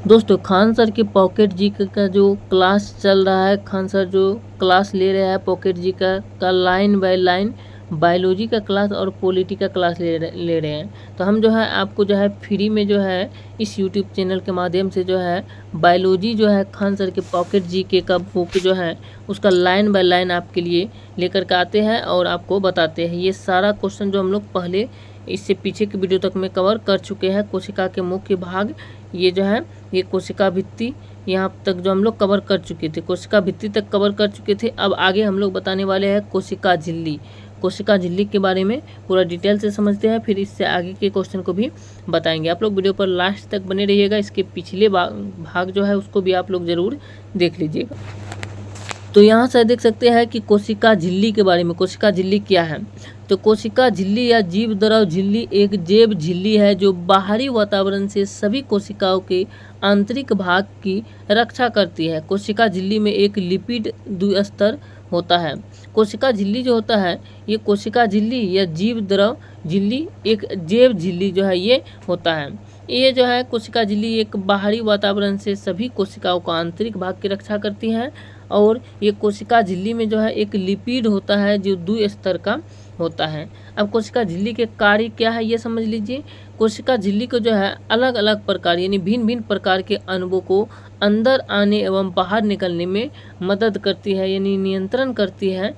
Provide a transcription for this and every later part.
दोस्तों खान सर की pocket GK का जो क्लास चल रहा है, खान सर जो क्लास ले रहे हैं पॉकेट जीके का लाइन बाय लाइन बायोलॉजी का क्लास और पॉलिटी का क्लास ले रहे हैं। तो हम जो है आपको जो है फ्री में जो है इस यूट्यूब चैनल के माध्यम से जो है बायोलॉजी जो है खान सर के पॉकेट जीके का बुक जो है उसका लाइन बाय लाइन आपके लिए लेकर के आते हैं और आपको बताते हैं। ये सारा क्वेश्चन जो हम लोग पहले इससे पीछे की वीडियो तक में कवर कर चुके हैं। कोशिका के मुख्य भाग ये जो है ये कोशिका भित्ति यहाँ तक जो हम लोग कवर कर चुके थे, कोशिका भित्ति तक कवर कर चुके थे। अब आगे हम लोग बताने वाले हैं कोशिका झिल्ली। कोशिका झिल्ली के बारे में पूरा डिटेल से समझते हैं, फिर इससे आगे के क्वेश्चन को भी बताएंगे। आप लोग वीडियो पर लास्ट तक बने रहिएगा। इसके पिछले भाग जो है उसको भी आप लोग ज़रूर देख लीजिएगा। तो यहाँ से देख सकते हैं कि कोशिका झिल्ली के बारे में। कोशिका झिल्ली क्या है? तो कोशिका झिल्ली या जीव द्रव झिल्ली एक जैव झिल्ली है जो बाहरी वातावरण से सभी कोशिकाओं के आंतरिक भाग की रक्षा करती है। कोशिका झिल्ली में एक लिपिड द्विस्तर होता है। कोशिका झिल्ली जो होता है ये कोशिका झिल्ली या जीव द्रव झिल्ली एक जैव झिल्ली जो है ये होता है। ये जो है कोशिका झिल्ली एक बाहरी वातावरण से सभी कोशिकाओं का आंतरिक भाग की रक्षा करती है और ये कोशिका झिल्ली में जो है एक लिपिड होता है जो द्विस्तर का होता है। अब कोशिका झिल्ली के कार्य क्या है ये समझ लीजिए। कोशिका झिल्ली को जो है अलग अलग प्रकार यानी भिन्न भिन्न प्रकार के अणुओं को अंदर आने एवं बाहर निकलने में मदद करती है यानी नियंत्रण करती है।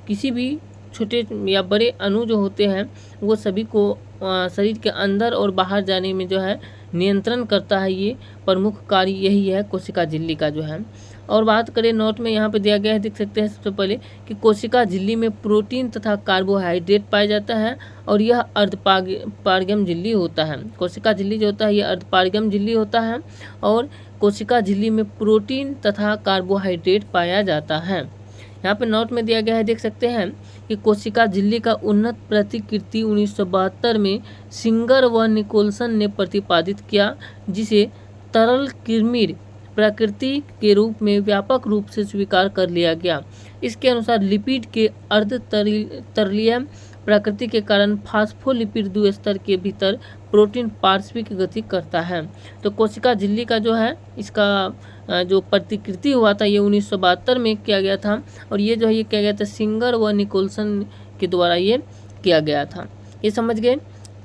किसी भी छोटे या बड़े अणु जो होते हैं वो सभी को शरीर के अंदर और बाहर जाने में जो है नियंत्रण करता है। ये प्रमुख कार्य यही है कोशिका झिल्ली का जो है। और बात करें नोट में यहाँ पे दिया गया है, देख सकते हैं सबसे पहले कि कोशिका झिल्ली में प्रोटीन तथा कार्बोहाइड्रेट पाया जाता है और यह अर्धपारगम झिल्ली होता है। कोशिका झिल्ली जो होता है यह अर्धपारगम झिल्ली होता है और कोशिका झिल्ली में प्रोटीन तथा कार्बोहाइड्रेट पाया जाता है। यहाँ पे नोट में दिया गया है, देख सकते हैं कि कोशिका झिल्ली का उन्नत प्रतिकृति 1972 में सिंगर व निकोलसन ने प्रतिपादित किया, जिसे तरल किरमिर प्रकृति के रूप में व्यापक रूप से स्वीकार कर लिया गया। इसके अनुसार लिपिड के अर्धतरलीय प्रकृति के कारण फास्फोलिपिड द्विस्तर के भीतर प्रोटीन पार्श्विक गति करता है। तो कोशिका झिल्ली का जो है इसका जो प्रतिकृति हुआ था ये 1972 में किया गया था और ये जो है ये किया गया था सिंगर व निकोलसन के द्वारा ये किया गया था। ये समझ गए।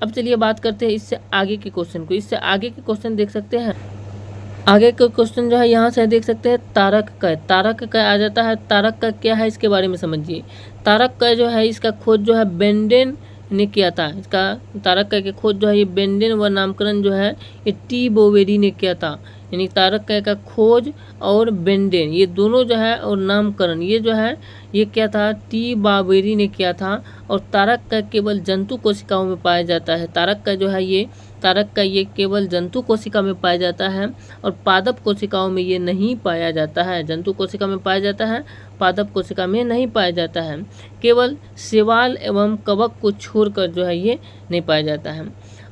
अब चलिए बात करते हैं इससे आगे के क्वेश्चन को। इससे आगे के क्वेश्चन देख सकते हैं। आगे का क्वेश्चन जो है यहाँ से देख सकते हैं तारक कय। तारक कय आ जाता है। तारक कय क्या है इसके बारे में समझिए। तारक कय जो है इसका खोज जो है बेंडेन ने किया था। इसका तारक कय की खोज जो है ये बेंडेन व नामकरण जो है ये टी बोवेरी ने किया था। यानी तारक कय का खोज और बेंडेन ये दोनों जो है और नामकरण ये जो है ये क्या था टी बोवेरी ने किया था। और तारक कय केवल जंतु कोशिकाओं में पाया जाता है। तारक कय जो है ये तारक का ये केवल जंतु कोशिका में पाया जाता है और पादप कोशिकाओं में ये नहीं पाया जाता है। जंतु कोशिका में पाया जाता है, पादप कोशिका में नहीं पाया जाता है। केवल शैवाल एवं कवक को छोड़कर जो है ये नहीं पाया जाता है।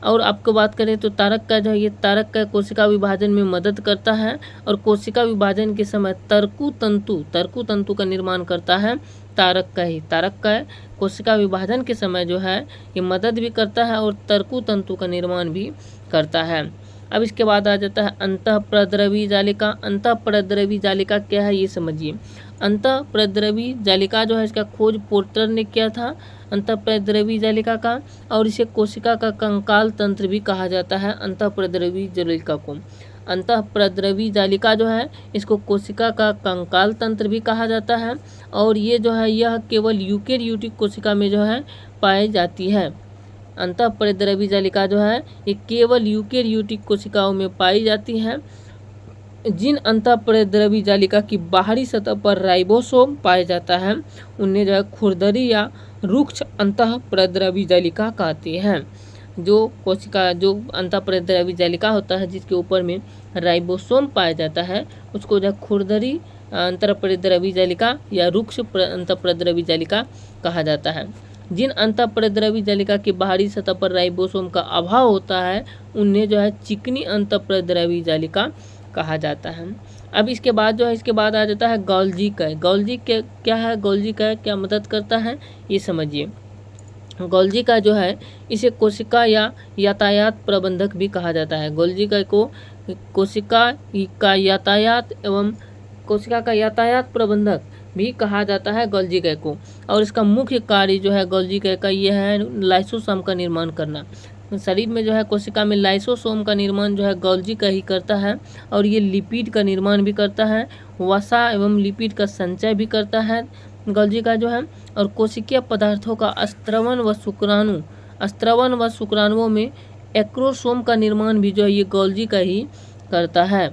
और आपको बात करें तो तारक का जो है ये तारक का कोशिका विभाजन में मदद करता है और कोशिका विभाजन के समय तर्कु तंतु का निर्माण करता है। तारक का कोशिका विभाजन के समय जो है ये मदद भी करता है और तर्कु तंतु का निर्माण भी करता है। अब इसके बाद आ जाता है अंतःप्रद्रवी जालिका। अंतःप्रद्रवी जालिका क्या है ये समझिए। अंतःप्रद्रवी जालिका जो है इसका खोज पोर्टर ने किया था अंतःप्रद्रवी जालिका का और इसे कोशिका का कंकाल तंत्र भी कहा जाता है। अंतःप्रद्रवी जालिका को अंतःप्रद्रवी जालिका जो है इसको कोशिका का कंकाल तंत्र भी कहा जाता है और ये जो है यह केवल यूकेरियोटिक कोशिका में जो है पाई जाती है। अंतःप्रद्रवी जालिका जो है ये केवल यूकेरियोटिक कोशिकाओं में पाई जाती है। जिन अंतःप्रद्रवी जालिका की बाहरी सतह पर राइबोसोम पाया जाता है उन्हें जो है खुरदरी या रुक्ष अंतःप्रद्रवी जालिका कहती हैं। जो कोशिका जो अंतःप्रद्रवी जालिका होता है जिसके ऊपर में राइबोसोम पाया जाता है उसको जो खुरदरी अंतःप्रद्रवी जालिका या रुक्ष अंतःप्रद्रवी जालिका कहा जाता है। जिन अंतःप्रद्रवी जालिका की बाहरी सतह पर राइबोसोम का अभाव होता है उन्हें जो है चिकनी अंतःप्रद्रवी जालिका कहा जाता है। अब इसके बाद जो है इसके बाद आ जाता है गोल्जी कय। गोल्जी क्या है? गोल्जी कय क्या मदद करता है ये समझिए। गोल्जी का जो है इसे कोशिका या यातायात प्रबंधक भी कहा जाता है। गोल्जी का को कोशिका का यातायात एवं कोशिका का यातायात प्रबंधक भी कहा जाता है गोल्जी कय को। और इसका मुख्य कार्य जो है गोल्जी कय का ये है लाइसोसोम का निर्माण करना। शरीर में जो है कोशिका में लाइसोसोम का निर्माण जो है गोल्जी का ही करता है और ये लिपिड का निर्माण भी करता है, वसा एवं लिपिड का संचय भी करता है गोल्जी का जो है। और कोशिकीय पदार्थों का स्त्रवण व शुक्राणुओं में एक्रोसोम का निर्माण भी जो है ये गोल्जी का ही करता है।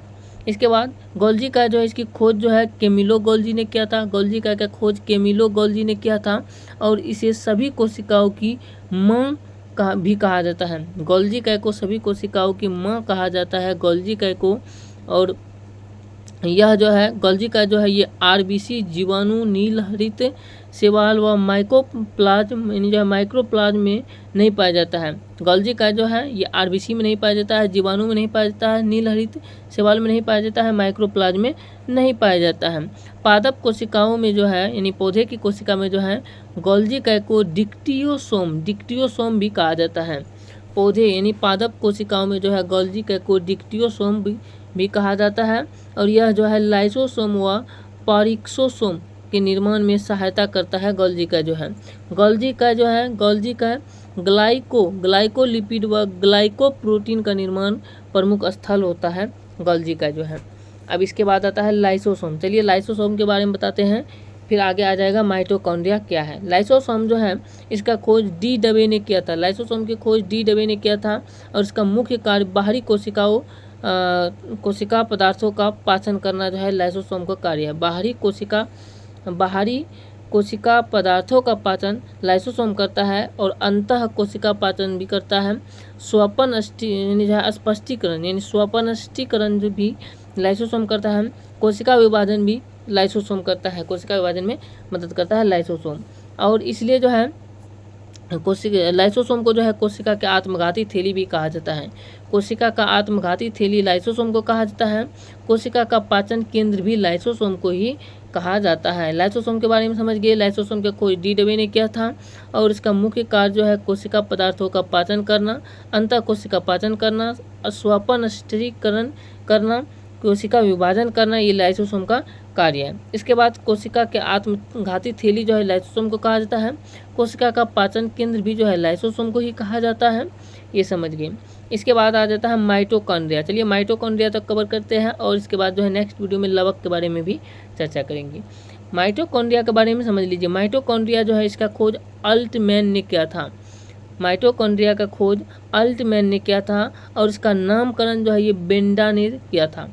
इसके बाद गोल्जी का जो है इसकी खोज जो है कैमिलो गोल्जी ने किया था। गोल्जी का खोज कैमिलो गोल्जी ने किया था और इसे सभी कोशिकाओं की माँ का भी कहा जाता है। गोल्जी कय को सभी कोशिकाओं की माँ कहा जाता है गोल्जी कय को। और यह जो है गोल्जी का जो है ये आरबीसी, जीवाणु, नील हरित शैवाल व माइक्रोप्लाज्म यानी जो है माइक्रोप्लाज्म में नहीं पाया जाता है। गोल्जी का जो है ये आरबीसी में नहीं पाया जाता है, जीवाणु में नहीं पाया जाता है, नील हरित शैवाल में नहीं पाया जाता है, माइक्रोप्लाज्म में नहीं पाया जाता है। पादप कोशिकाओं में जो है यानी पौधे की कोशिका में जो है गोल्जी कय को डिक्टियोसोम भी कहा जाता है। पौधे यानी पादप कोशिकाओं में जो है गोल्जी कय को डिक्टियोसोम भी कहा जाता है। और यह जो है लाइसोसोम व पारिक्सोसोम के निर्माण में सहायता करता है गोल्जी का जो है। गोल्जी का ग्लाइकोलिपिड व ग्लाइकोप्रोटीन का निर्माण प्रमुख स्थल होता है गोल्जी का जो है। अब इसके बाद आता है लाइसोसोम। चलिए लाइसोसोम के बारे में बताते हैं, फिर आगे आ जाएगा माइटोकॉन्ड्रिया क्या है। लाइसोसोम जो है इसका खोज डी डबे ने किया था। लाइसोसोम की खोज डी डबे ने किया था और इसका मुख्य कार्य बाहरी कोशिका पदार्थों का पाचन करना जो है लाइसोसोम का कार्य है। बाहरी कोशिका पदार्थों का पाचन लाइसोसोम करता है और अंतः कोशिका पाचन भी करता है। स्वपनष्टीकरण जो भी लाइसोसोम करता है। कोशिका विभाजन भी लाइसोसोम करता है, कोशिका विभाजन में मदद करता है लाइसोसोम। और इसलिए जो है लाइसोसोम को जो है कोशिका के आत्मघाती थैली भी कहा जाता है। कोशिका का आत्मघाती थैली लाइसोसोम को कहा जाता है। कोशिका का पाचन केंद्र भी लाइसोसोम को ही कहा जाता है। लाइसोसोम के बारे में समझ गए। लाइसोसोम का खोज डी डबे ने किया था और इसका मुख्य कार्य जो है कोशिका पदार्थों का पाचन करना, अंतः कोशिका पाचन करना, स्वपनष्टीकरण करना, कोशिका विभाजन करना, ये लाइसोसोम का कार्य है। इसके बाद कोशिका के आत्मघाती थैली जो है लाइसोसोम को कहा जाता है। कोशिका का पाचन केंद्र भी जो है लाइसोसोम को ही कहा जाता है, ये समझ गए। इसके बाद आ जाता है माइटोकॉन्ड्रिया। चलिए माइटोकॉन्ड्रिया तक कवर करते हैं और इसके बाद जो है नेक्स्ट वीडियो में लवक के बारे में भी चर्चा करेंगे। माइटोकॉन्ड्रिया के बारे में समझ लीजिए। माइटोकॉन्ड्रिया जो है इसका खोज अल्टमैन ने किया था। माइटोकॉन्ड्रिया का खोज अल्टमैन ने किया था और इसका नामकरण जो है ये बेंडा ने किया था।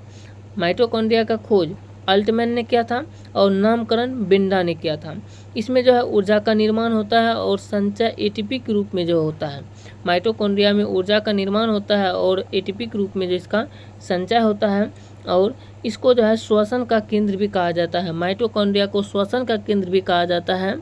माइटोकॉन्ड्रिया का खोज अल्टमैन ने किया था और नामकरण बेंडा ने किया था। इसमें जो है ऊर्जा का निर्माण होता है और संचय एटीपी रूप में जो होता है। माइटोकॉन्ड्रिया में ऊर्जा का निर्माण होता है और एटीपी रूप में जो इसका संचय होता है और इसको जो है श्वसन का केंद्र भी कहा जाता है। माइटोकॉन्ड्रिया को श्वसन का केंद्र भी कहा जाता है,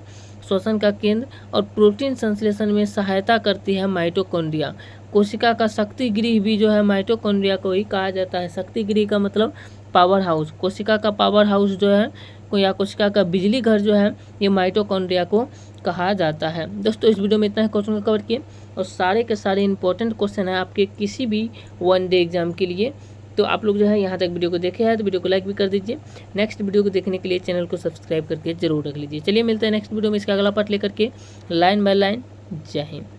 श्वसन का केंद्र। और प्रोटीन संश्लेषण में सहायता करती है माइटोकॉन्ड्रिया। कोशिका का शक्ति गृह भी जो है माइटोकॉन्ड्रिया को ही कहा जाता है। शक्ति गृह का मतलब पावर हाउस। कोशिका का पावर हाउस जो है या कोशिका का बिजली घर जो है ये माइटोकॉन्ड्रिया को कहा जाता है। दोस्तों इस वीडियो में इतना ही क्वेश्चन कवर किए और सारे के सारे इंपॉर्टेंट क्वेश्चन है आपके किसी भी वन डे एग्जाम के लिए। तो आप लोग जो है यहाँ तक वीडियो को देखे हैं तो वीडियो को लाइक भी कर दीजिए। नेक्स्ट वीडियो को देखने के लिए चैनल को सब्सक्राइब करके जरूर रख लीजिए। चलिए मिलते हैं नेक्स्ट वीडियो में इसका अगला पार्ट लेकर के। Line by line. जय हिंद।